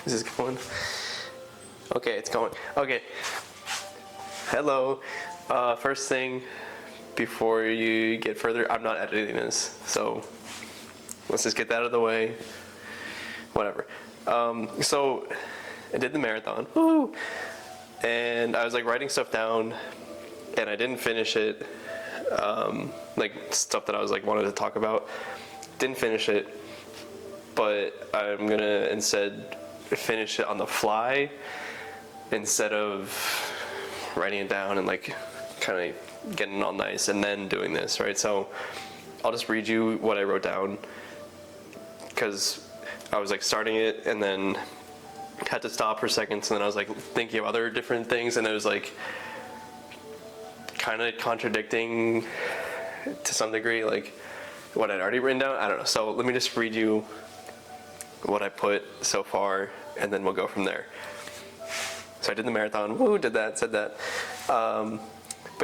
Is this going? Okay, it's going. Okay. Hello. First thing, before you get further, I'm not editing this, so let's just get that out of the way. Whatever. So I did the marathon. Woo! And I was like writing stuff down, and I didn't finish it. Like stuff that I was like wanted to talk about. Didn't finish it, but I'm gonna instead finish it on the fly instead of writing it down and like kind of getting it all nice and then doing this, right? So I'll just read you what I wrote down, because I was like starting it and then had to stop for a second, so then I was like thinking of other different things, and it was like kind of contradicting to some degree like what I'd already written down. I don't know. So let me just read you what I put so far, and then we'll go from there. So I did the marathon. Woo, did that, said that. But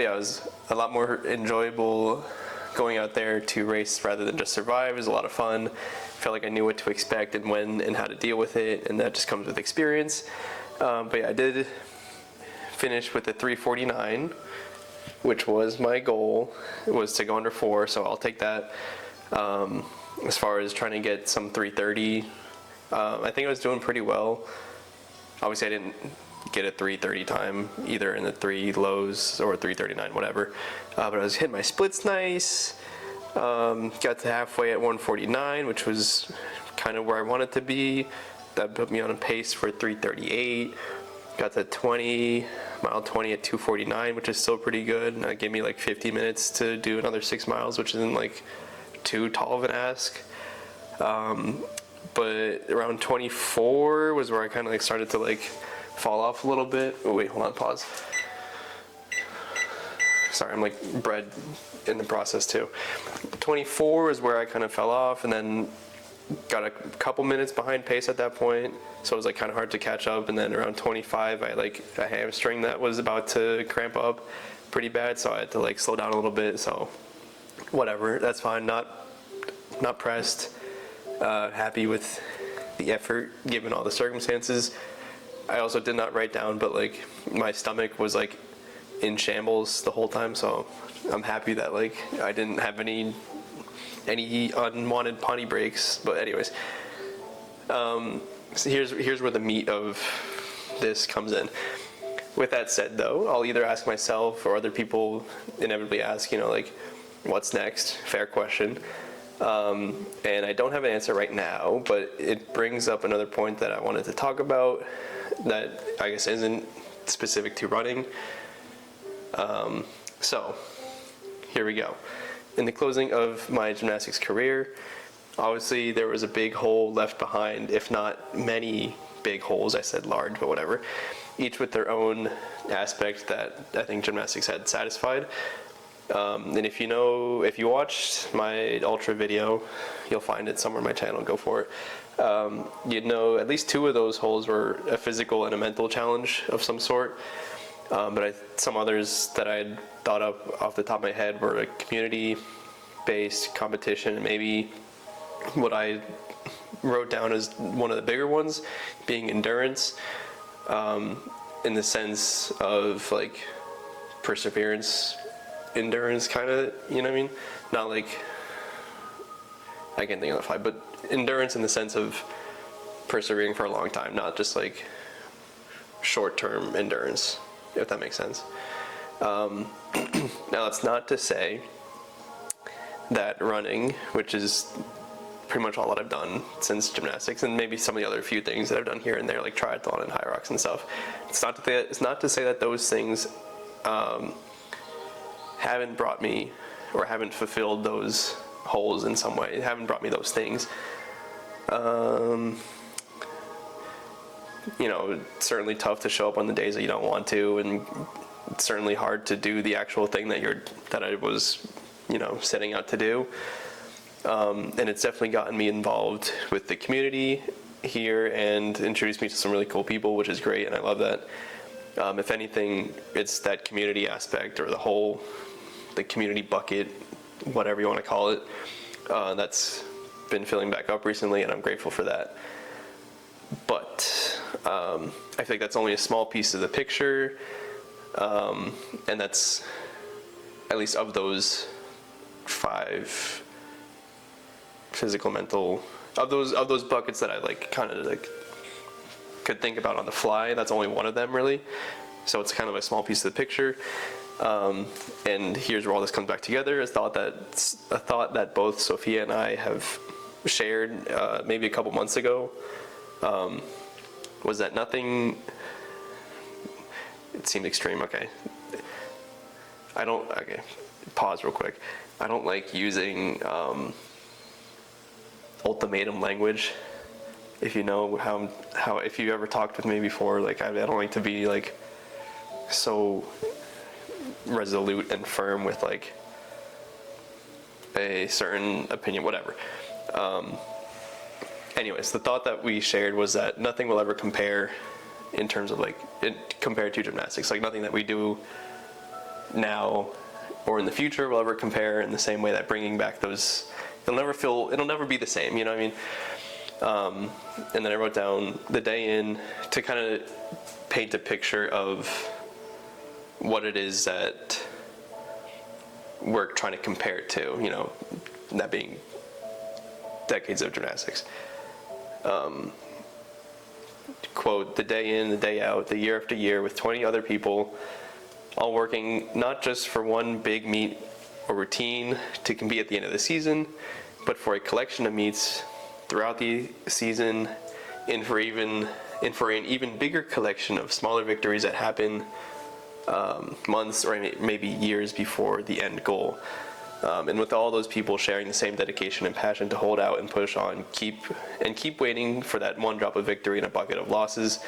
yeah, it was a lot more enjoyable going out there to race rather than just survive. It was a lot of fun. Felt like I knew what to expect and when and how to deal with it, and that just comes with experience. But yeah, I did finish with a 3:49, which was my goal. It was to go under 4, so I'll take that. As far as trying to get some 3:30, I think I was doing pretty well. Obviously, I didn't get a 3:30 time either in the 3 lows or 3:39, whatever. But I was hitting my splits nice. Got to halfway at 1:49, which was kind of where I wanted to be. That put me on a pace for 3:38. Got to mile 20 at 2:49, which is still pretty good. And that gave me like 50 minutes to do another 6 miles, which isn't like too tall of an ask. But around 24 was where I kind of like started to like fall off a little bit. Oh wait, hold on, pause. Sorry, I'm like bread in the process too. 24 is where I kind of fell off, and then got a couple minutes behind pace at that point, so it was like kind of hard to catch up. And then around 25, I like a hamstring that was about to cramp up pretty bad, so I had to like slow down a little bit. So whatever, that's fine. Not pressed. Happy with the effort given all the circumstances. I also did not write down, but like my stomach was like in shambles the whole time, so I'm happy that like I didn't have any unwanted potty breaks. But anyways, so here's where the meat of this comes in. With that said though, I'll either ask myself or other people inevitably ask, you know, like what's next? Fair question. And I don't have an answer right now, but it brings up another point that I wanted to talk about that I guess isn't specific to running. So here we go. In the closing of my gymnastics career, obviously there was a big hole left behind, if not many big holes. I said large, but whatever. Each with their own aspect that I think gymnastics had satisfied. And if you watched my ultra video, you'll find it somewhere on my channel, go for it. You'd know at least 2 of those holes were a physical and a mental challenge of some sort. But some others that I had thought of off the top of my head were a community-based competition, and maybe what I wrote down as one of the bigger ones being endurance, in the sense of like perseverance, endurance kind of, you know what I mean? Not like, I can't think on the fly, but endurance in the sense of persevering for a long time, not just like short-term endurance, if that makes sense. Now that's not to say that running, which is pretty much all that I've done since gymnastics, and maybe some of the other few things that I've done here and there, like triathlon and high rocks and stuff, it's not to say that those things haven't brought me or haven't fulfilled those holes in some way, haven't brought me those things. You know, it's certainly tough to show up on the days that you don't want to, and it's certainly hard to do the actual thing that I was, you know, setting out to do. And it's definitely gotten me involved with the community here and introduced me to some really cool people, which is great, and I love that. If anything, it's that community aspect, or the community bucket, whatever you want to call it, that's been filling back up recently, and I'm grateful for that. But I feel like that's only a small piece of the picture, and that's at least of those 5 physical, mental, of those buckets that I like kind of like could think about on the fly. That's only one of them really, so it's kind of a small piece of the picture. And here's where all this comes back together. A thought that both Sophia and I have shared maybe a couple months ago was that nothing. It seemed extreme. Okay. Okay. Pause real quick. I don't like using ultimatum language. If you know how if you ever talked with me before, like I don't like to be like so resolute and firm with like a certain opinion, whatever. Anyways, the thought that we shared was that nothing will ever compare in terms of like compared to gymnastics. Like nothing that we do now or in the future will ever compare in the same way that bringing back those, it'll never be the same, you know what I mean? And then I wrote down the day in to kind of paint a picture of what it is that we're trying to compare it to, you know, that being decades of gymnastics. Quote, the day in, the day out, the year after year with 20 other people, all working not just for one big meet or routine to compete at the end of the season, but for a collection of meets throughout the season, and for an even bigger collection of smaller victories that happen months or maybe years before the end goal. And with all those people sharing the same dedication and passion to hold out and push on, keep waiting for that one drop of victory in a bucket of losses,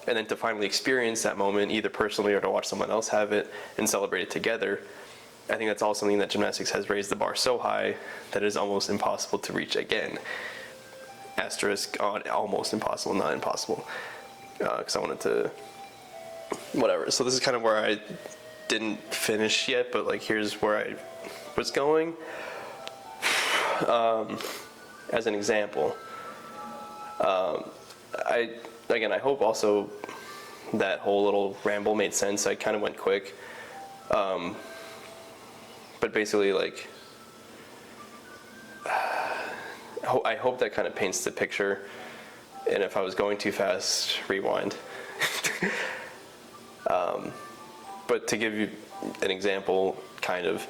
and then to finally experience that moment, either personally or to watch someone else have it and celebrate it together. I think that's all something that gymnastics has raised the bar so high that it is almost impossible to reach again. Asterisk on almost impossible, not impossible. Because I wanted to, whatever. So this is kind of where I didn't finish yet, but like here's where I was going. As an example, I hope also that whole little ramble made sense. I kind of went quick, but basically like I hope that kind of paints the picture, and if I was going too fast, rewind. But to give you an example, kind of,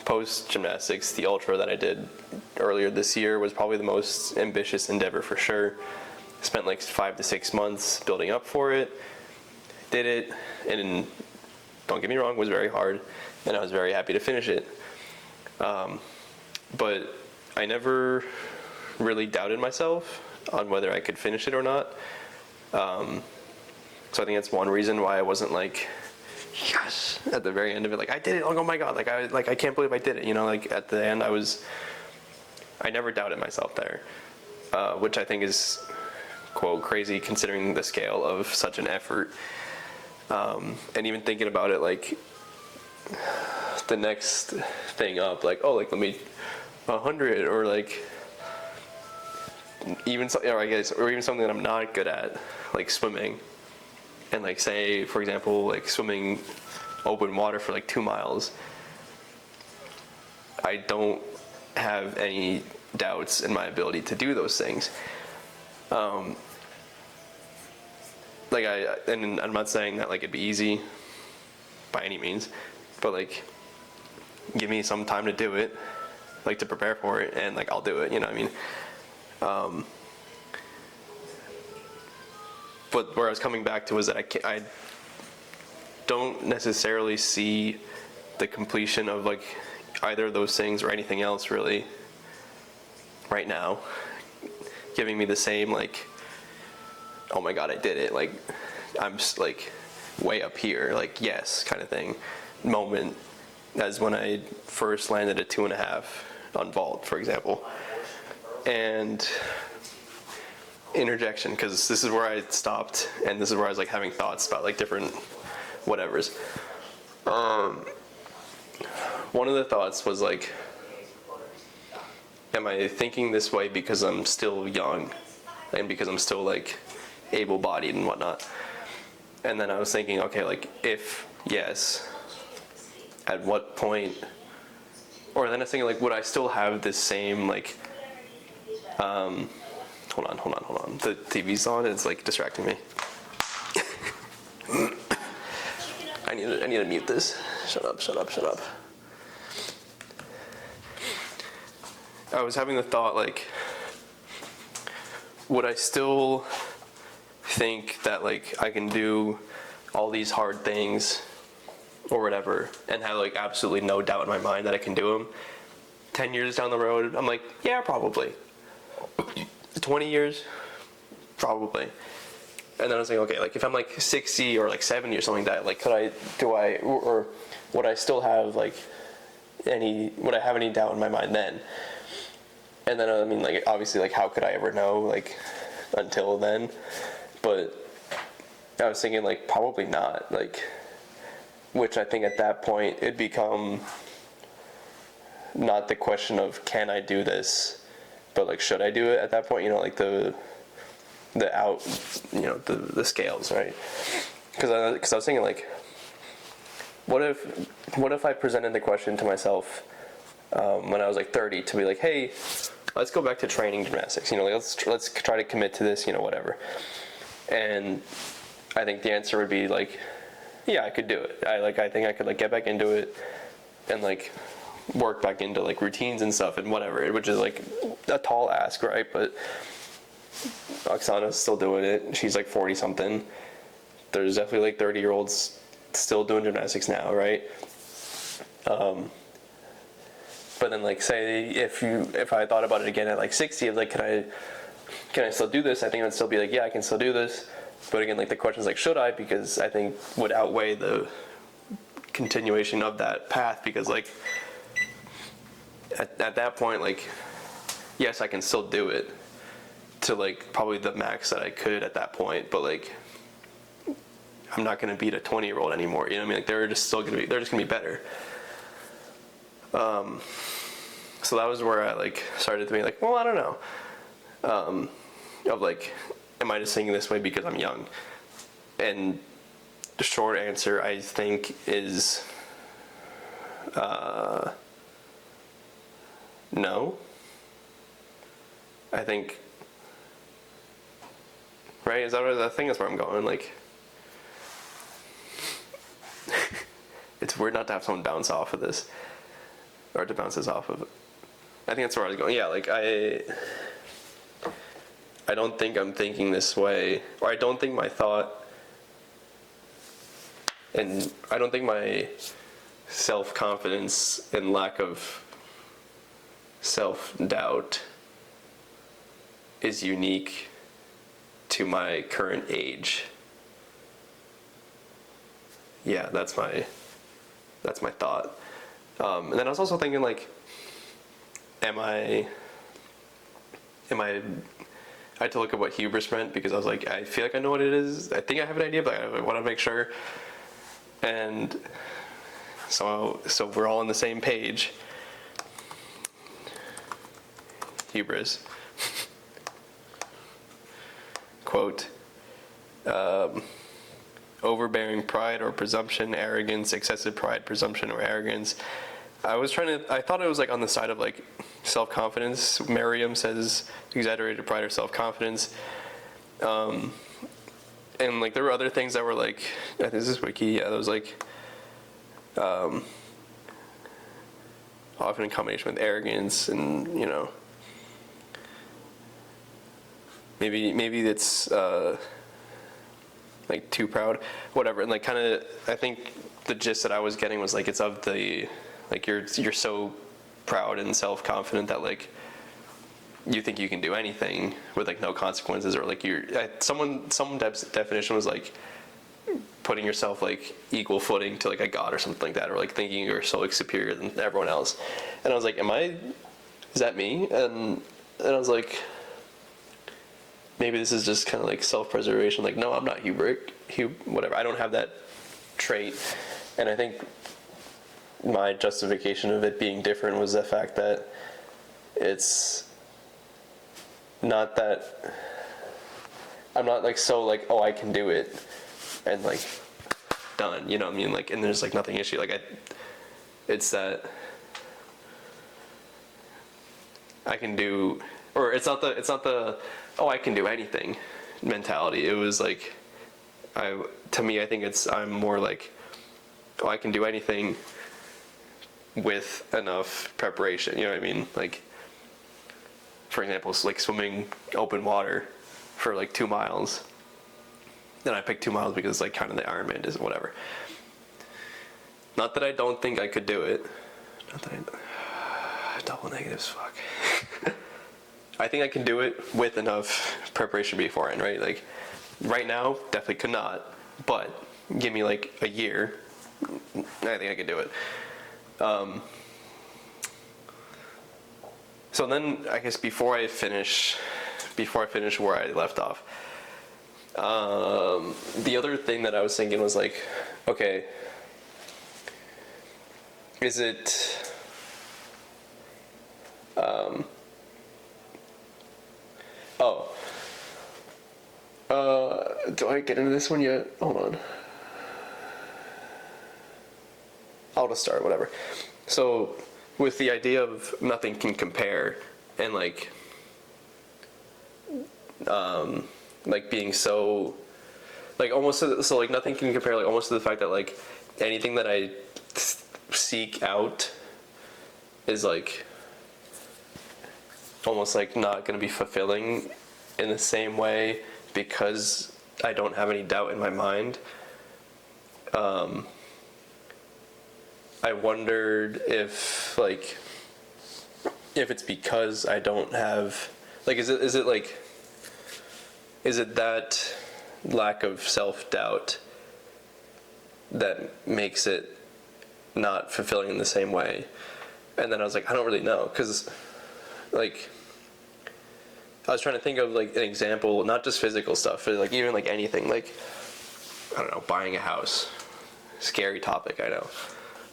post gymnastics, the ultra that I did earlier this year was probably the most ambitious endeavor for sure. Spent like 5 to 6 months building up for it, did it, and don't get me wrong, it was very hard, and I was very happy to finish it. But I never really doubted myself on whether I could finish it or not. So I think that's one reason why I wasn't like, yes, at the very end of it, like I did it, oh my god, I can't believe I did it, you know, like at the end I never doubted myself there, which I think is, quote, crazy considering the scale of such an effort. And even thinking about it, like the next thing up, like, oh, like let me 100, or like even something that I'm not good at, like swimming, and like say for example like swimming open water for like 2 miles. I don't have any doubts in my ability to do those things. And I'm not saying that like it'd be easy by any means, but like give me some time to do it, like to prepare for it, and like I'll do it, you know what I mean? But where I was coming back to was that I don't necessarily see the completion of like either of those things or anything else really right now giving me the same like, oh my god, I did it, like I'm just like way up here, like yes kind of thing moment, as when I first landed at 2.5 on vault, for example. And interjection, because this is where I stopped, and this is where I was like having thoughts about like different whatevers. One of the thoughts was like, am I thinking this way because I'm still young and because I'm still like able-bodied and whatnot. And then I was thinking, okay, like if yes, at what point? Or then I was thinking, like, would I still have this same like hold on, the TV's on, it's like distracting me. I need to mute this. Shut up. I was having the thought, like, would I still think that like I can do all these hard things or whatever and have like absolutely no doubt in my mind that I can do them? 10 years down the road, I'm like, yeah, probably. 20 years, probably. And then I was like, okay, like if I'm like 60 or like 70 or something like that, like or would I still have like would I have any doubt in my mind then? And then, I mean, like, obviously, like, how could I ever know, like, until then? But I was thinking, like, probably not, like, which I think at that point, it'd become not the question of, can I do this, but, like, should I do it at that point? You know, like, the scales, right? Because I was thinking, like, what if I presented the question to myself when I was, like, 30 to be like, hey, let's go back to training gymnastics, you know, like let's try to commit to this, you know, whatever. And I think the answer would be like, yeah, I could do it. I think I could like get back into it and like work back into like routines and stuff and whatever, which is like a tall ask, right? But Oksana's still doing it. She's like 40 something. There's definitely like 30-year-olds still doing gymnastics now, right? But then, like, say if I thought about it again at like 60, like, can I still do this? I think I'd still be like, yeah, I can still do this. But again, like, the question is like, should I? Because I think would outweigh the continuation of that path. Because like at that point, like, yes, I can still do it to like probably the max that I could at that point. But like, I'm not going to beat a 20-year-old anymore. You know what I mean? Like, they're just going to be better. So that was where I like started to be like, well, I don't know, of like, am I just thinking this way because I'm young? And the short answer, I think, is no. I think, right? Is that what I think that's where I'm going? Like, it's weird not to have someone bounce off of this. Or to bounce this off of it. I think that's where I was going. Yeah, like I don't think I'm thinking this way, or I don't think my thought, and I don't think my self-confidence and lack of self-doubt is unique to my current age. Yeah, that's my thought. And then I was also thinking, like, I had to look at what hubris meant, because I was like, I feel like I know what it is. I think I have an idea, but I want to make sure. And so we're all on the same page. Hubris. Quote, overbearing pride or presumption, arrogance, excessive pride, presumption, or arrogance. I thought it was like on the side of like self-confidence. Merriam says exaggerated pride or self-confidence. And like there were other things that were like, this is wiki, yeah, that was like, often in combination with arrogance, and you know, maybe it's like too proud, whatever. And like kind of, I think the gist that I was getting was like, it's of the, like you're so proud and self-confident that like you think you can do anything with like no consequences, or like some definition was like putting yourself like equal footing to like a god or something like that, or like thinking you're so like superior than everyone else. And I was like, is that me? And I was like, maybe this is just kind of like self-preservation. Like, no, I'm not whatever. I don't have that trait. And I think my justification of it being different was the fact that it's not that I'm not like so like, oh, I can do it and like done, you know what I mean? Like, and there's like nothing issue. Like it's that I can do, or it's not the oh, I can do anything mentality. It was like, to me, I think I'm more like, oh, I can do anything with enough preparation, you know what I mean? Like, for example, it's like swimming open water for like 2 miles. Then I picked 2 miles because it's like kind of the Ironman is whatever. Not that I don't think I could do it. Not that double negatives, fuck. I think I can do it with enough preparation beforehand, right? Like, right now, definitely could not. But give me like a year, I think I could do it. So then, I guess before I finish where I left off, the other thing that I was thinking was like, okay, is it, do I get into this one yet? Hold on. I'll just start, whatever. So, with the idea of nothing can compare, and like being so, like almost so like nothing can compare, like almost to the fact that like anything that I seek out is like almost like not going to be fulfilling in the same way because I don't have any doubt in my mind. I wondered if it's because I don't have, like, is it that lack of self-doubt that makes it not fulfilling in the same way? And then I was like, I don't really know, because like I was trying to think of like an example, not just physical stuff, but like even like anything, like, I don't know, buying a house. Scary topic, I know.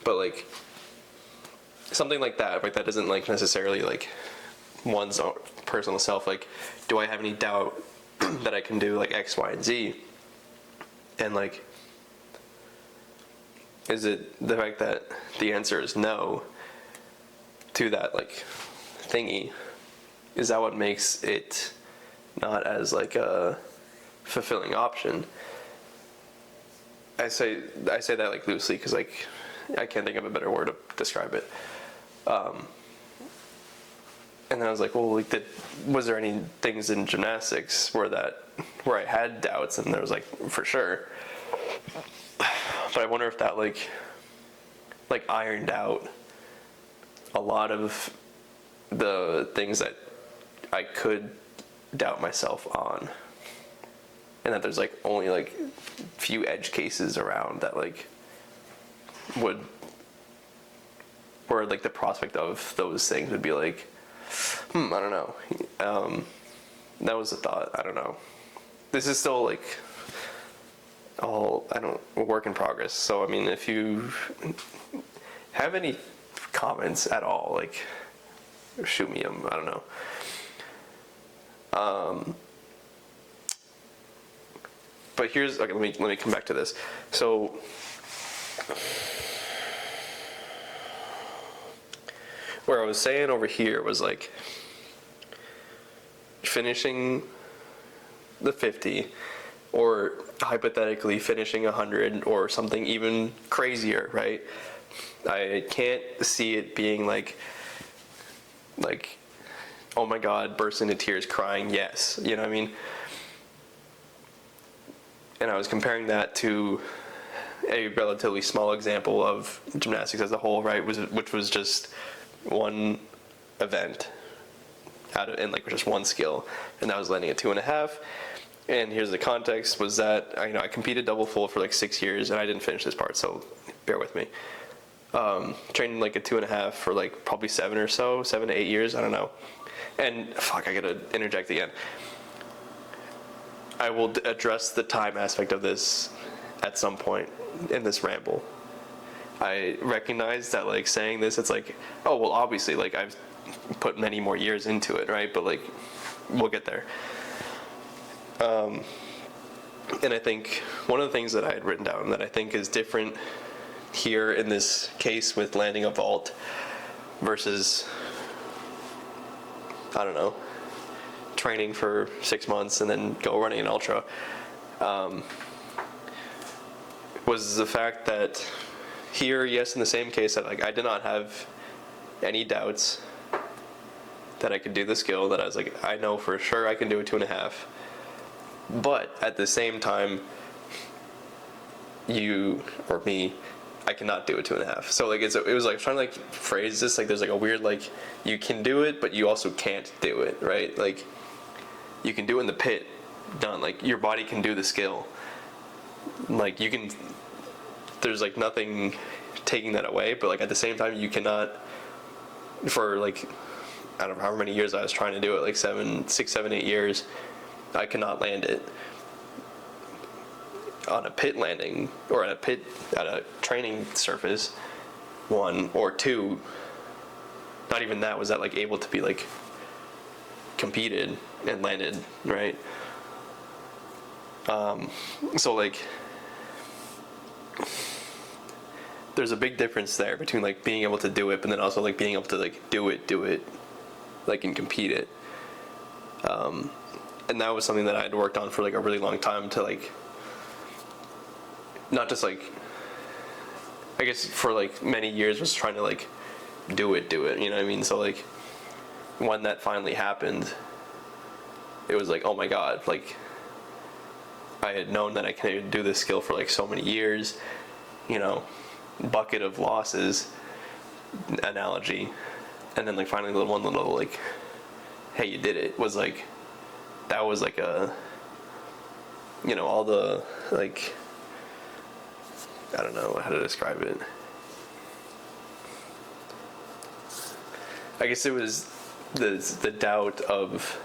But like something like that isn't like necessarily like one's own personal self. Like, do I have any doubt that I can do like X, Y, and Z? And like, is it the fact that the answer is no to that like thingy? Is that what makes it not as like a fulfilling option? I say that like loosely because like I can't think of a better word to describe it. And then I was like, well, like, was there any things in gymnastics where I had doubts? And there was like, for sure. But I wonder if that like ironed out a lot of the things that I could doubt myself on, and that there's like only like few edge cases around that like would, where like the prospect of those things would be like, I don't know. That was a thought. I don't know. This is still like a work in progress. So I mean, if you have any comments at all, like, shoot me them. I don't know. But here's, okay, let me come back to this. So where I was saying over here was like finishing the 50, or hypothetically finishing 100, or something even crazier, right? I can't see it being like, oh my God, burst into tears, crying, yes. You know what I mean? And I was comparing that to a relatively small example of gymnastics as a whole, right? Which was just one event and like just one skill, and that was landing at 2.5. And here's the context: was that I competed double full for like 6 years, and I didn't finish this part, so bear with me. Trained like a 2.5 for like probably 7 to 8 years, I don't know. And fuck, I gotta interject again. I will address the time aspect of this at some point in this ramble. I recognize that like saying this, it's like, oh well, obviously like I've put many more years into it, right? But like, we'll get there. And I think one of the things that I had written down that I think is different here in this case with landing a vault versus, I don't know, training for 6 months and then go running an ultra, was the fact that here, yes, in the same case, that like I did not have any doubts that I could do the skill, that I was like, I know for sure I can do a 2.5. But at the same time, you or me, I cannot do a 2.5. So like it was like trying to like phrase this, like there's like a weird like you can do it, but you also can't do it, right? Like you can do it in the pit, done. Like your body can do the skill. Like you can, there's like nothing taking that away, but like at the same time you cannot, for like I don't know however many years I was trying to do it, like 6, 7, 8 years, I cannot land it on a pit landing or at a training surface, 1 or 2. Not even that was that like able to be like competed and landed, right? So like there's a big difference there between like being able to do it, but then also like being able to like do it like and compete it. And that was something that I had worked on for like a really long time, to like not just like, I guess for like many years was trying to like do it, you know what I mean? So like when that finally happened, it was like, oh my god, like I had known that I could do this skill for like so many years, you know, bucket of losses analogy, and then like finally the one little like, hey, you did it, was like, that was like a, you know, all the like, I don't know how to describe it. I guess it was the doubt of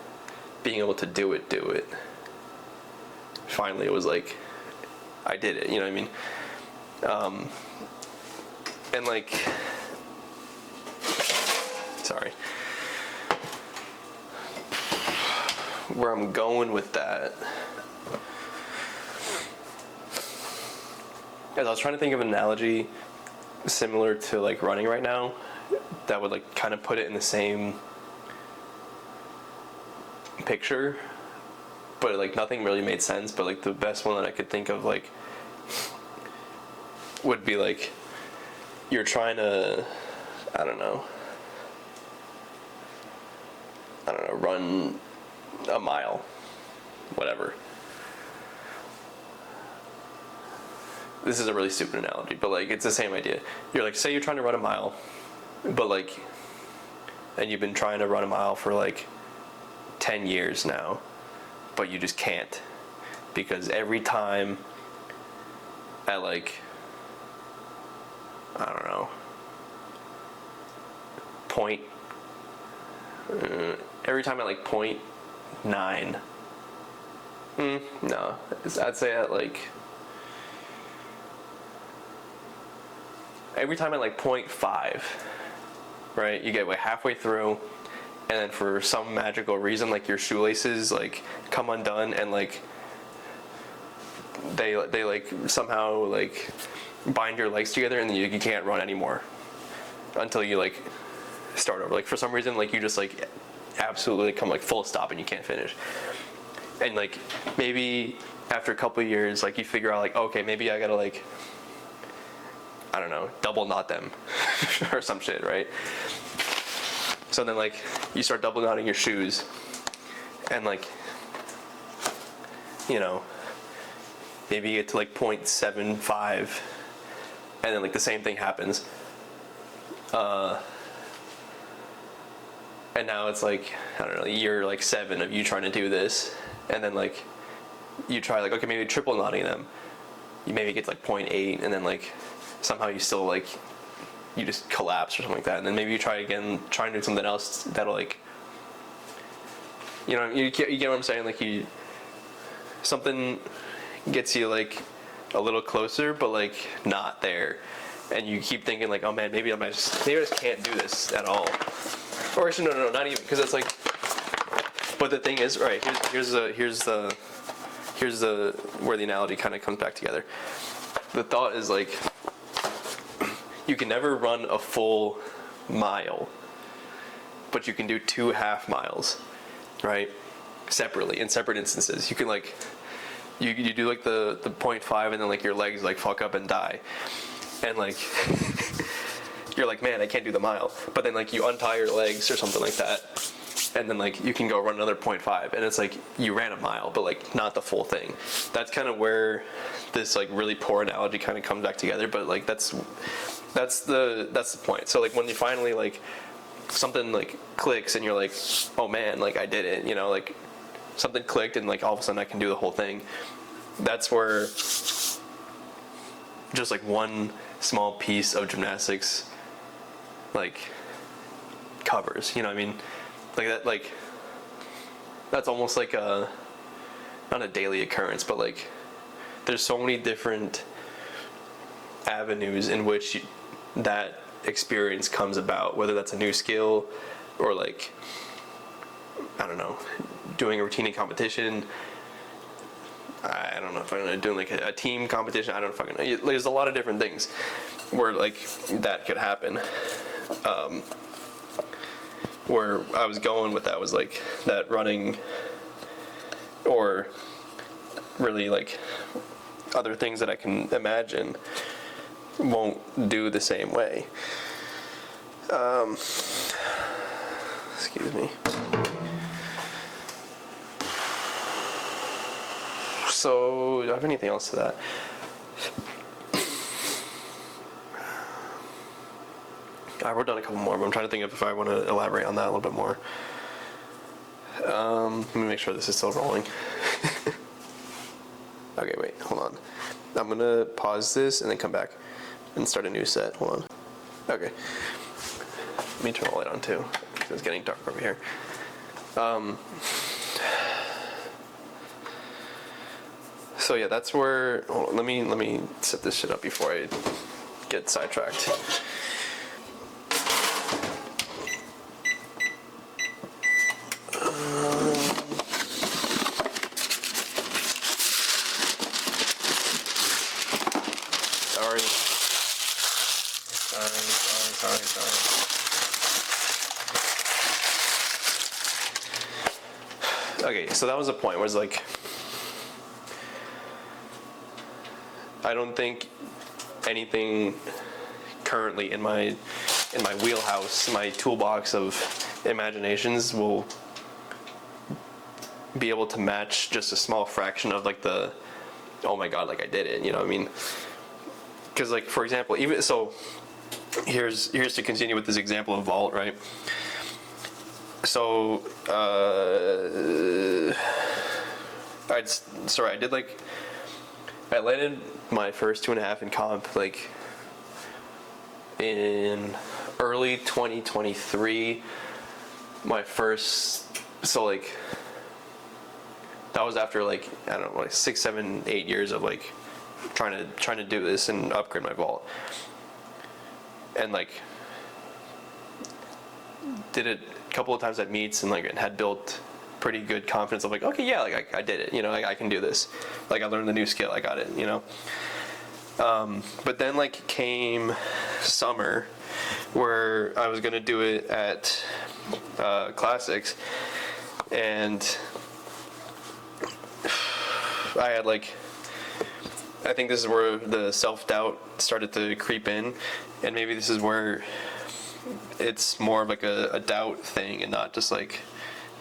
being able to do it. Finally, it was like, I did it, you know what I mean? And like, sorry. Where I'm going with that, as I was trying to think of an analogy similar to like running right now, that would like kind of put it in the same picture, but like nothing really made sense. But like the best one that I could think of like would be like you're trying to, I don't know, run a mile, whatever. This is a really stupid analogy, but like it's the same idea. You're like, say you're trying to run a mile, but like, and you've been trying to run a mile for like 10 years now, but you just can't, because every time at like, I don't know, every time at like 0.9, no, I'd say at like, every time at like 0.5, right, you get like halfway through, and then for some magical reason, like your shoelaces like come undone, and like they like somehow like bind your legs together, and then you can't run anymore until you like start over. Like for some reason, like you just like absolutely come like full stop and you can't finish. And like maybe after a couple of years, like you figure out like, okay, maybe I gotta like, I don't know, double knot them or some shit, right? So then like you start double knotting your shoes, and like, you know, maybe you get to like 0.75, and then like the same thing happens. And now it's like, I don't know, year like 7 of you trying to do this, and then like you try like, okay, maybe triple knotting them. You maybe get to like 0.8, and then like somehow you still like, you just collapse or something like that, and then maybe you try again, try and do something else that'll like, you know, you get what I'm saying? Like you, something gets you like a little closer, but like not there, and you keep thinking like, oh man, maybe I just can't do this at all. Or actually, no, not even, because it's like, but the thing is, right, here's the here's where the analogy kind of comes back together. The thought is like, you can never run a full mile, but you can do 2 half miles, right? Separately, in separate instances. You can like, you do like the 0.5 and then like your legs like fuck up and die. And like, you're like, man, I can't do the mile. But then like you untie your legs or something like that. And then like you can go run another 0.5 and it's like you ran a mile, but like not the full thing. That's kind of where this like really poor analogy kind of comes back together. But like that's the point. So like when you finally like something like clicks and you're like, oh man, like I did it, you know, like something clicked and like all of a sudden I can do the whole thing. That's where just like one small piece of gymnastics like covers, you know what I mean? Like that, like that's almost like a, not a daily occurrence, but like there's so many different avenues in which that experience comes about, whether that's a new skill or like, I don't know, doing a routine in competition. I don't know if I'm doing like a team competition. I don't know if I can. There's a lot of different things where like that could happen. Where I was going with that was like that running, or really like other things that I can imagine won't do the same way. Excuse me. So, do I have anything else to that? I wrote down a couple more, but I'm trying to think of if I want to elaborate on that a little bit more. Let me make sure this is still rolling. Okay, wait, hold on. I'm going to pause this and then come back and start a new set. Hold on. Okay. Let me turn the light on too, because it's getting dark over here. So yeah, that's where, hold on, let me set this shit up before I get sidetracked. Okay, so that was the point where it's like, I don't think anything currently in my wheelhouse, my toolbox of imaginations will be able to match just a small fraction of like the, oh my god, like I did it, you know what I mean? Because like, for example, even so, here's to continue with this example of vault, right? So I landed my first 2.5 in comp like in early 2023. My first, so like that was after like, I don't know, like 6, 7, 8 years of like trying to do this and upgrade my vault, and like did it a couple of times at meets and like had built pretty good confidence of like, okay, yeah, like I did it, you know, like I can do this, like I learned the new skill, I got it, you know. But then like came summer where I was gonna do it at classics, and I had like, I think this is where the self-doubt started to creep in, and maybe this is where it's more of like a doubt thing and not just like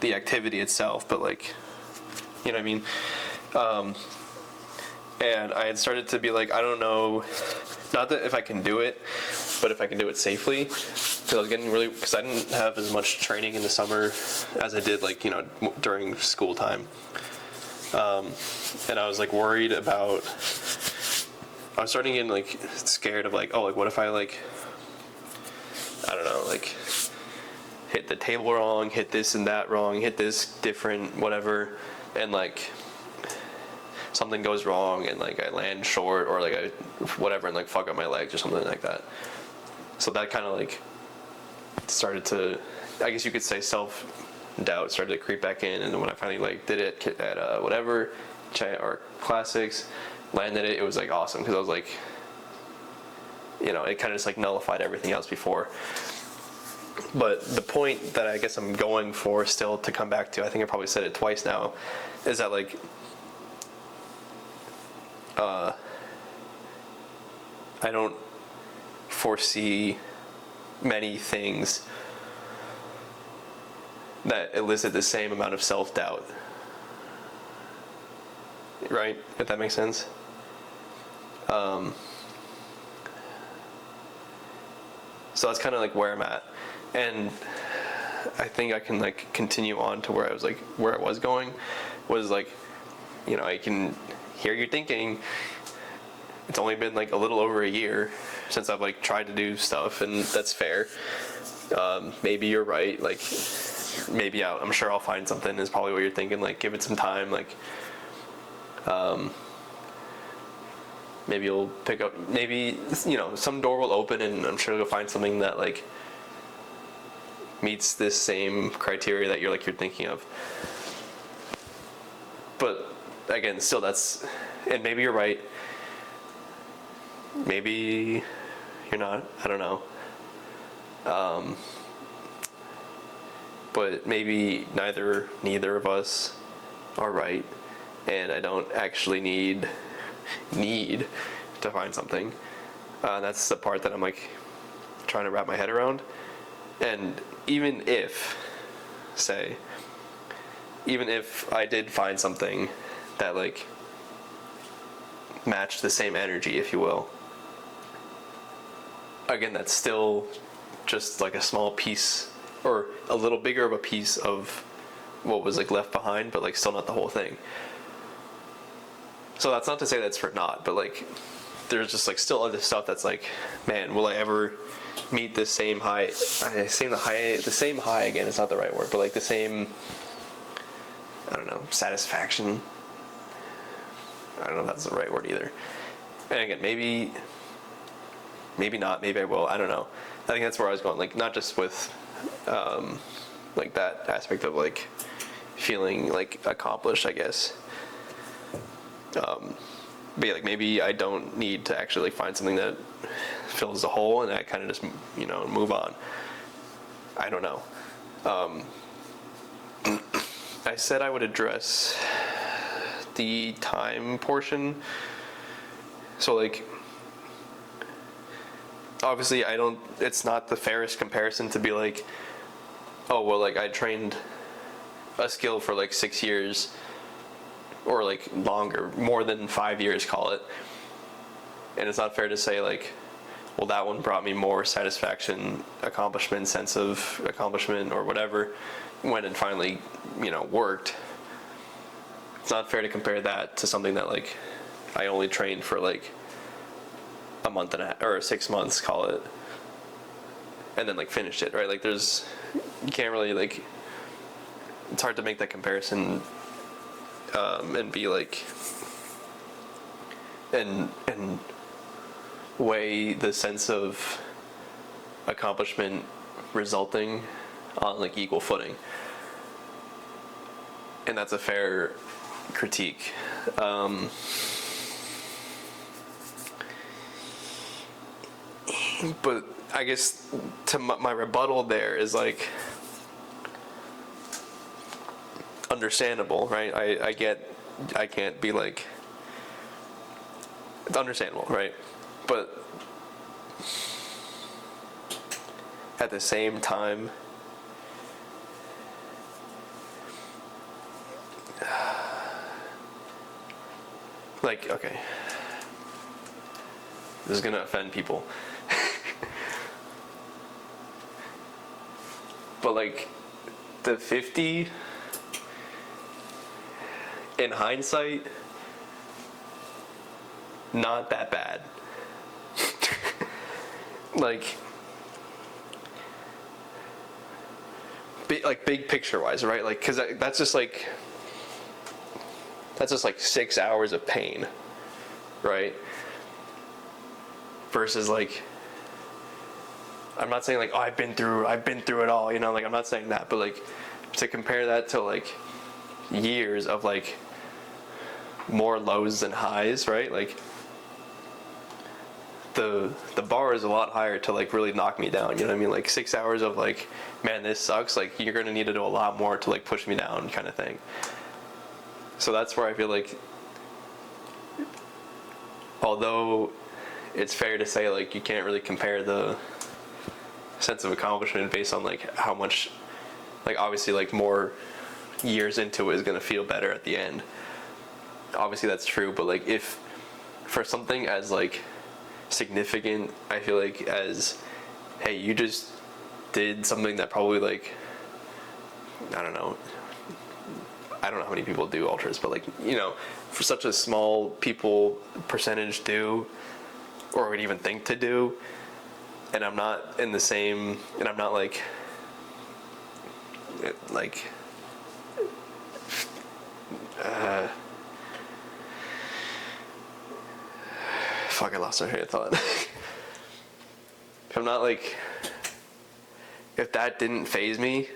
the activity itself, but like, you know what I mean? And I had started to be like, I don't know, not that if I can do it, but if I can do it safely, because I was getting really, because I didn't have as much training in the summer as I did like, you know, during school time. And I was like worried about, I was starting getting like scared of like, oh, like what if I like, I don't know, like hit the table wrong, hit this and that wrong, hit this different, whatever, and like something goes wrong and like I land short or like I whatever and like fuck up my legs or something like that. So that kind of like started to, I guess you could say, self-doubt started to creep back in, and then when I finally like did it at whatever, or classics, landed it. It was like awesome because I was like, you know, it kind of just like nullified everything else before. But the point that I guess I'm going for still to come back to, I think I probably said it twice now, is that like I don't foresee many things that elicit the same amount of self-doubt. Right? If that makes sense. So that's kind of like where I'm at. And I think I can like continue on to where I was going, was like, you know, I can hear you thinking, it's only been like a little over a year since I've like tried to do stuff, and that's fair. Maybe you're right, like maybe I'm sure I'll find something, is probably what you're thinking, like give it some time, like maybe you'll pick up, maybe, you know, some door will open and I'm sure you'll find something that like meets this same criteria that you're thinking of. But again, still that's, and maybe you're right, maybe you're not, I don't know. But maybe neither of us are right, and I don't actually need to find something. That's the part that I'm like trying to wrap my head around. And even if I did find something that like matched the same energy, if you will, again, that's still just like a small piece, or a little bigger of a piece of what was like left behind, but like still not the whole thing. So that's not to say that's for naught, but like there's just like still other stuff that's like, man, will I ever meet the same high? The same high again, it's not the right word, but like the same, I don't know, satisfaction. I don't know if that's the right word either. And again, maybe not, maybe I will, I don't know. I think that's where I was going, like not just with like that aspect of like feeling like accomplished, I guess. But yeah, like maybe I don't need to actually like find something that fills the hole, and I kind of just, you know, move on. I don't know. I said I would address the time portion. So like, obviously it's not the fairest comparison to be like, oh well, like I trained a skill for like 6 years, or like longer, more than 5 years, call it, and it's not fair to say like, well, that one brought me more satisfaction, accomplishment, sense of accomplishment, or whatever, when it finally, you know, worked. It's not fair to compare that to something that like I only trained for like a month and a half, or 6 months, call it, and then like finished it, right? Like you can't really like, it's hard to make that comparison and be like, and weigh the sense of accomplishment resulting on like equal footing. And that's a fair critique. But I guess to my rebuttal there is like, understandable, right? I get, I can't be like, it's understandable, right? But at the same time, like, okay, this is gonna offend people. But like the 50, in hindsight, not that bad. Like big picture wise, right? Like, cause that's just like 6 hours of pain, right? Versus like, I'm not saying like, oh, I've been through it all, you know, like I'm not saying that, but like to compare that to like years of like more lows than highs, right? Like the bar is a lot higher to like really knock me down, you know what I mean? Like 6 hours of like, man, this sucks, like you're gonna need to do a lot more to like push me down kind of thing. So that's where I feel like, although it's fair to say like you can't really compare the sense of accomplishment based on like how much, like obviously like more years into it is gonna feel better at the end. Obviously that's true, but like if for something as like significant, I feel like, as hey, you just did something that probably like, I don't know how many people do ultras, but like, you know, for such a small people percentage do or would even think to do, and I'm not in the same, and I'm not like fuck, I lost my train of thought. If I'm not like, if that didn't faze me,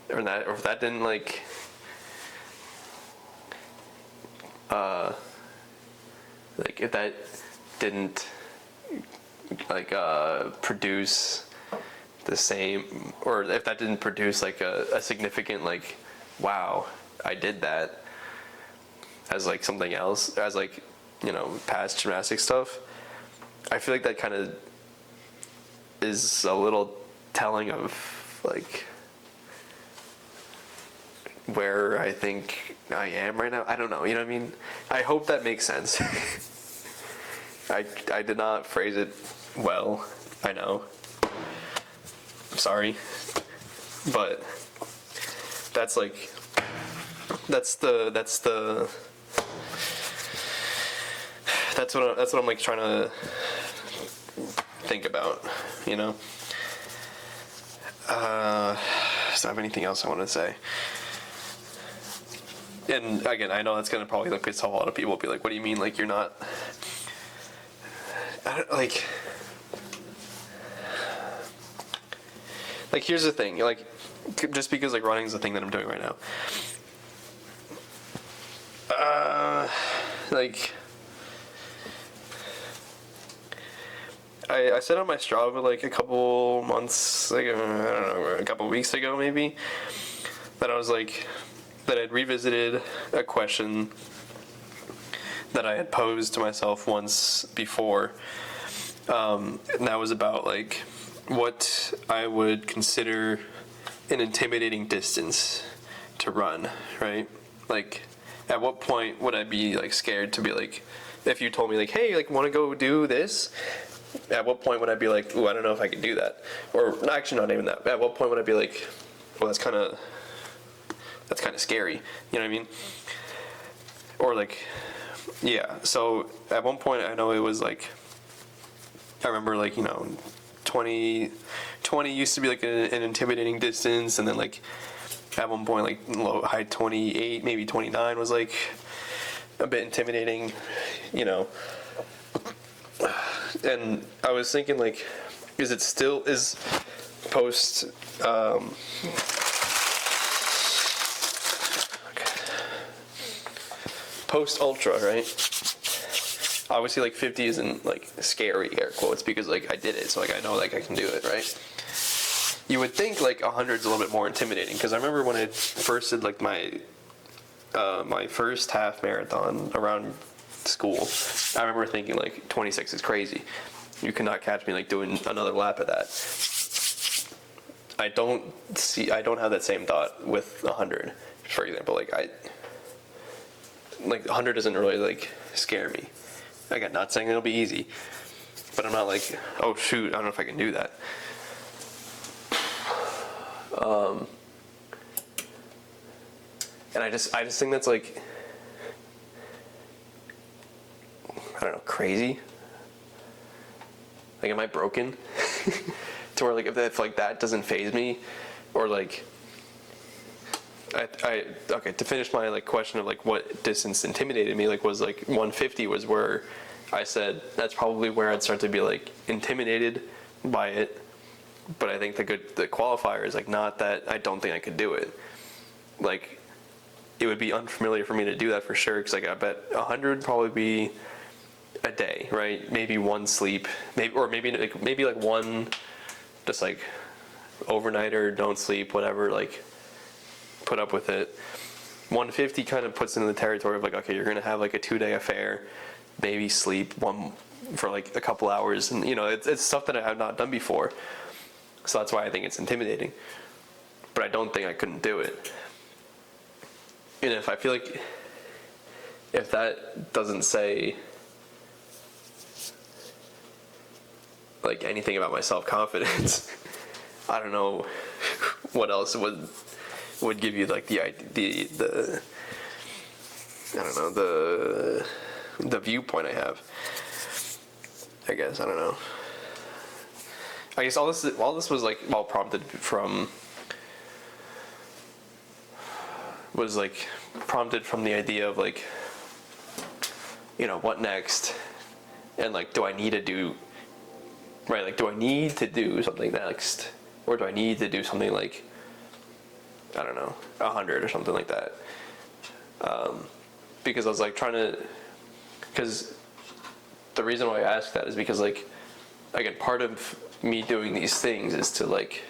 or if that didn't like, like if that didn't like produce the same, or if that didn't produce like a significant like, wow, I did that, as like something else, as like, you know, past gymnastic stuff, I feel like that kind of is a little telling of like where I think I am right now. I don't know, you know what I mean? I hope that makes sense. I did not phrase it well, I know. I'm sorry. But that's like, that's what I'm like trying to think about, you know. Does I have anything else I want to say? And again, I know that's gonna probably like piss off a lot of people. Be like, what do you mean? Like you're not? I don't, like here's the thing. Like just because like running is the thing that I'm doing right now. Like. I said on my Strava like a couple months, like I don't know, a couple weeks ago maybe, that I was like, that I'd revisited a question that I had posed to myself once before, and that was about like what I would consider an intimidating distance to run, right? Like at what point would I be like scared to be like, if you told me like, hey, like want to go do this, at what point would I be like, ooh, I don't know if I can do that? Or actually not even that. At what point would I be like, well, that's kind of scary. You know what I mean? Or like, yeah. So at one point I know it was like, I remember like, you know, 20 used to be like an intimidating distance. And then like at one point like high 28, maybe 29 was like a bit intimidating, you know. And I was thinking like, is post post ultra, right? Obviously like 50 isn't like scary, air quotes, because like I did it, so like I know like I can do it, right? You would think like 100's a little bit more intimidating, because I remember when I first did like my first half marathon around school, I remember thinking like 26 is crazy. You cannot catch me like doing another lap of that. I don't have that same thought with 100, for example. Like 100 doesn't really like scare me. Again, not saying it'll be easy, but I'm not like, oh shoot, I don't know if I can do that. And I just think that's like, I don't know, crazy. Like, am I broken? To where like if like that doesn't faze me, or like I okay, to finish my like question of like what distance intimidated me, like was like 150 was where I said that's probably where I'd start to be like intimidated by it. But I think the qualifier is like not that I don't think I could do it. Like it would be unfamiliar for me to do that for sure. Because like I bet 100 would probably be a day, right? Maybe one sleep, maybe like one, just like overnighter, don't sleep, whatever. Like put up with it. 150 kind of puts into the territory of like, okay, you're gonna have like a 2-day affair, maybe sleep one for like a couple hours, and you know, it's stuff that I have not done before. So that's why I think it's intimidating. But I don't think I couldn't do it. And if I feel like if that doesn't say like anything about my self-confidence, I don't know what else would give you like the I don't know, the viewpoint I have. I guess I don't know. I guess all this was like all prompted from the idea of like, you know, what next, and like, do I need to do something next, or do I need to do something like, I don't know, 100 or something like that, because I was like because the reason why I asked that is because like, again, part of me doing these things is to like,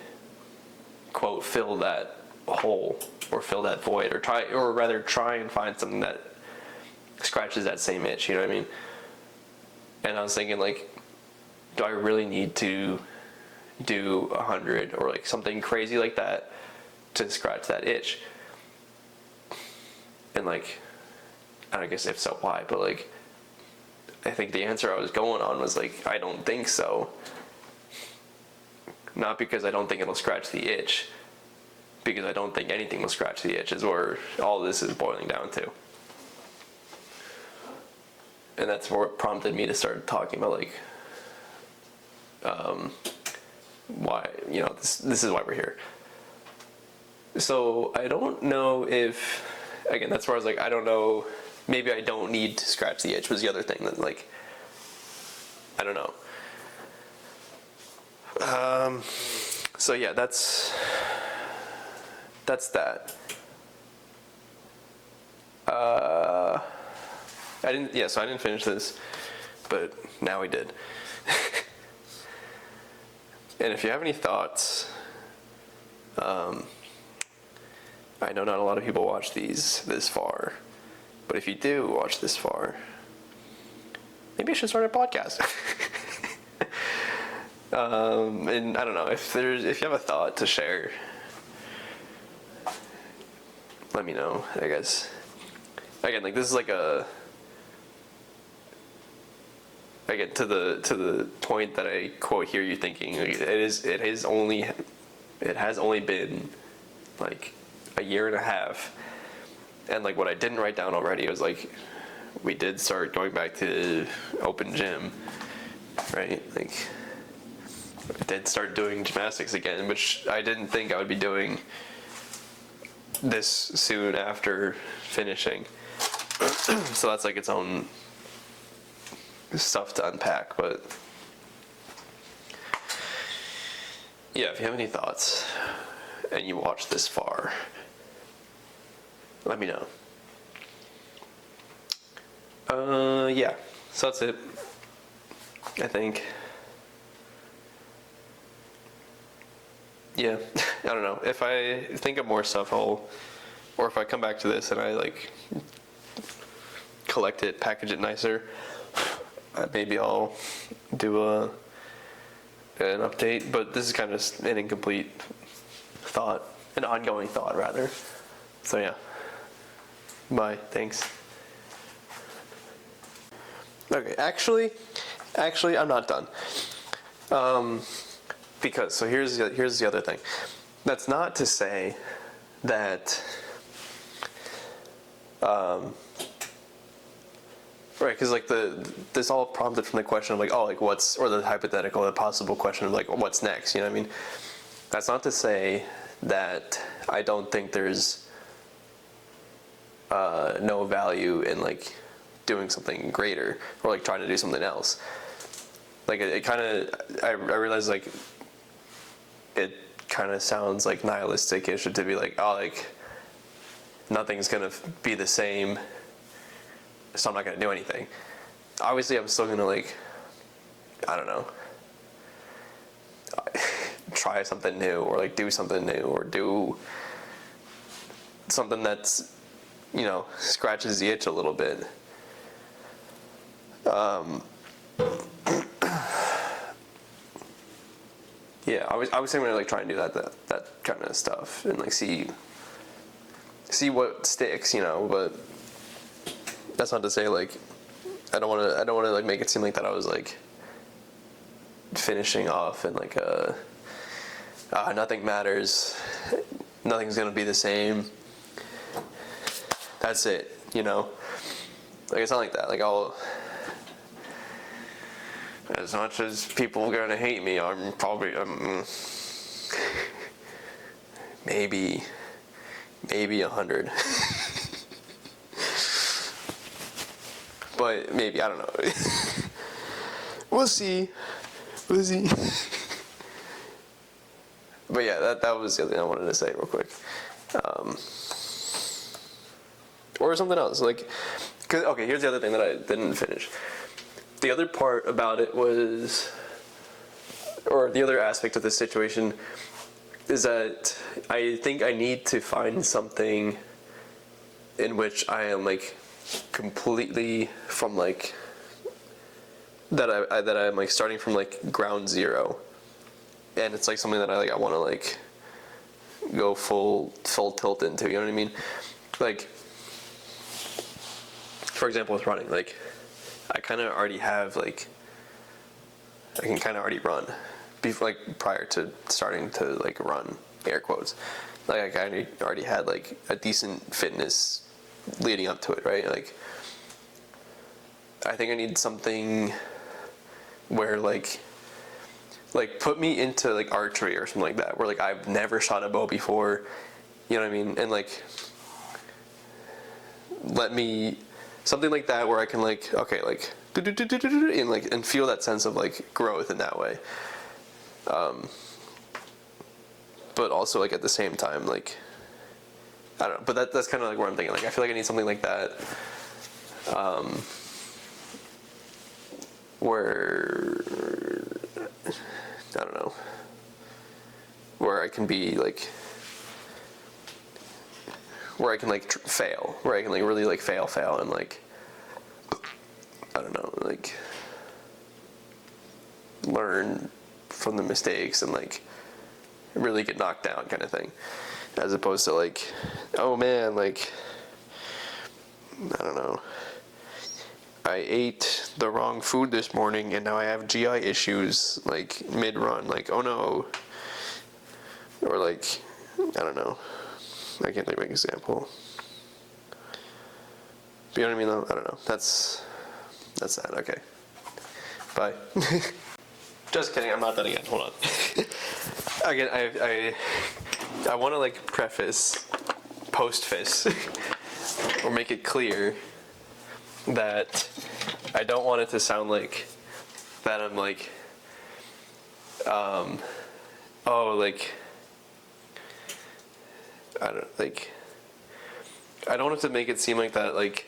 quote, fill that hole or fill that void, or try and find something that scratches that same itch, you know what I mean? And I was thinking like, do I really need to do 100 or like something crazy like that to scratch that itch? And like, I guess if so, why? But like, I think the answer I was going on was like, I don't think so. Not because I don't think it'll scratch the itch, because I don't think anything will scratch the itch, is where all this is boiling down to. And that's what prompted me to start talking about like, why, you know, this is why we're here. So I don't know if, again, that's where I was like, I don't know, maybe I don't need to scratch the itch was the other thing that like, I don't know. So yeah, that's that. I didn't finish this, but now we did. And if you have any thoughts, I know not a lot of people watch these this far, but if you do watch this far, maybe I should start a podcast. And I don't know, if you have a thought to share, let me know, I guess. Again, like, this is like again, to the point that I quote here, you thinking like, it has only been like a year and a half, and like what I didn't write down already was like, we did start going back to open gym, right? Like, I did start doing gymnastics again, which I didn't think I would be doing this soon after finishing. So that's like its own stuff to unpack, but yeah, if you have any thoughts and you watch this far, let me know. Yeah, so that's it, I think. Yeah, I don't know. If I think of more stuff, or if I come back to this and I like collect it, package it nicer, maybe I'll do an update. But this is kind of an incomplete thought, an ongoing thought rather. So yeah, bye, thanks. Okay, actually, I'm not done. Because, so here's the other thing. That's not to say that, right? Because like this all prompted from the question of like, oh, like what's, or the hypothetical, the possible question of like, what's next? You know what I mean? That's not to say that I don't think there's no value in like doing something greater, or like trying to do something else. Like it kind of, I realize like, it kind of sounds like nihilistic-ish to be like, oh, like, nothing's gonna be the same, so I'm not gonna do anything. Obviously, I'm still gonna like, I don't know, try something new, or like do something new, or do something that's, scratches the itch a little bit. Yeah, I was saying like try and do that kind of stuff, and like see what sticks, but that's not to say like I don't want to like make it seem like that I was like finishing off and like nothing matters, nothing's gonna be the same, that's it, like it's not like that. Like as much as people are gonna hate me, I'm probably maybe 100. But maybe, I don't know. We'll see. But yeah, that was the other thing I wanted to say real quick. Or something else, like, okay, here's the other thing that I didn't finish. The other part about it was, or the other aspect of this situation is that I think I need to find something in which I am like completely from like that I'm like starting from like ground zero, and it's like something that I want to like go full tilt into, you know what I mean? Like, for example, with running, like I kind of already have like, I can kind of already run before, like prior to starting to like run, air quotes, like I already had like a decent fitness leading up to it, right? Like I think I need something where like put me into like archery or something like that, where like I've never shot a bow before, you know what I mean? And like let me, something like that where I can like, okay, like and like and feel that sense of like growth in that way, but also like at the same time like I don't know, but that's kind of like where I'm thinking, like I feel like I need something like that, where I don't know, where I can be like, where I can like fail, where I can like really like fail and like I don't know, like learn from the mistakes and like really get knocked down kind of thing, as opposed to like, oh man, like I don't know, I ate the wrong food this morning and now I have GI issues like mid-run, like oh no, or like I don't know, I can't think of an example, but you know what I mean though? I don't know, that's that. Okay, bye. Just kidding, I'm not done again, hold on. Again, I want to like preface, postface, or make it clear that I don't want it to sound like that I'm like, oh, like, I don't want it to make it seem like that, like,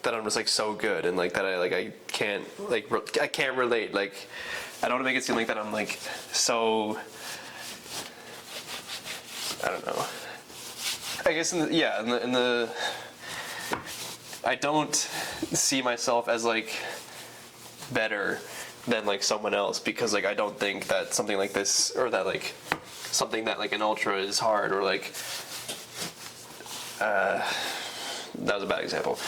that I'm just like so good and like that I can't like I can't relate, like I don't want to make it seem like that I'm like so, I don't know, I guess in the I don't see myself as like better than like someone else, because like I don't think that something like this, or that like something that like an ultra is hard, or like that was a bad example.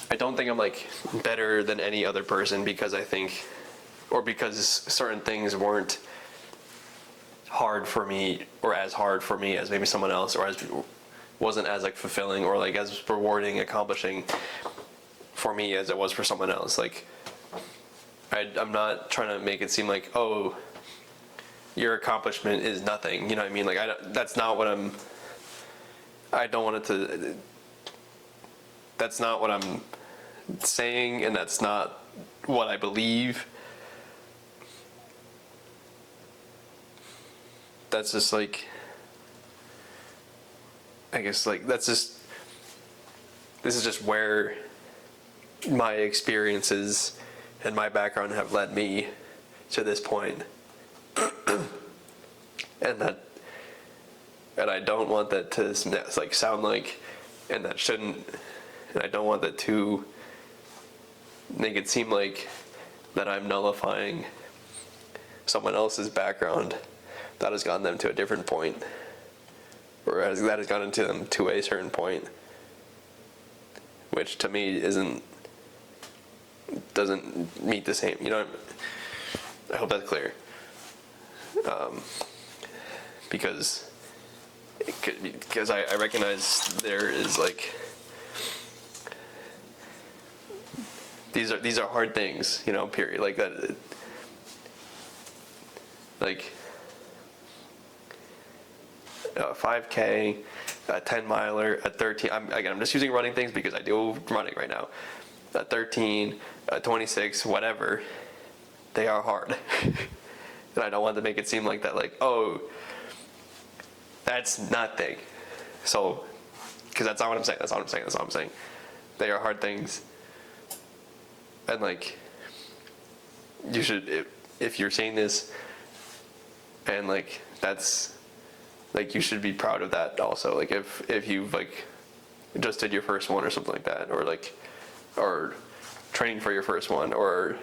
I don't think I'm like better than any other person because I think, or because certain things weren't hard for me, or as hard for me as maybe someone else, or as wasn't as like fulfilling or like as rewarding, accomplishing for me as it was for someone else. Like I'm not trying to make it seem like, oh, your accomplishment is nothing, you know what I mean? Like that's not what I don't want it to, that's not what I'm saying, and that's not what I believe. That's just like, I guess like this is just where my experiences and my background have led me to this point. and I don't want that to like sound like, and that shouldn't, and I don't want that to make it seem like that I'm nullifying someone else's background that has gotten them to a different point, or that has gotten them to a certain point, which to me doesn't meet the same, I hope that's clear. Because I recognize there is like, these are hard things, period, like that, like 5K, a 10 miler, a 13, I'm just using running things because I do running right now, a 13, a 26, whatever, they are hard. And I don't want to make it seem like that, like, oh, that's nothing. So, because that's not what I'm saying. They are hard things. And like, you should, if you're seeing this, and like, that's, like, you should be proud of that also. Like, if you've like, just did your first one or something like that, or training for your first one, or,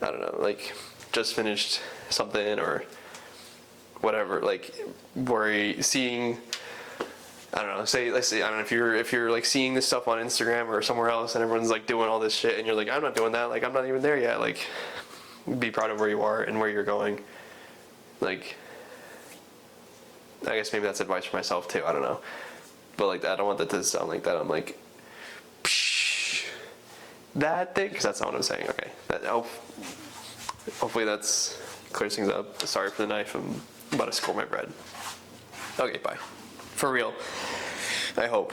I don't know, like, just finished something, or whatever, like, where seeing, I don't know, let's say, I don't know, if you're like seeing this stuff on Instagram or somewhere else and everyone's like doing all this shit and you're like, I'm not doing that, like, I'm not even there yet, like, be proud of where you are and where you're going. Like, I guess maybe that's advice for myself too, I don't know. But like, I don't want that to sound like that I'm like, psh, that thing, because that's not what I'm saying. Okay, hopefully that's clears things up. Sorry for the knife, I'm about to score my bread. Okay, bye. For real. I hope.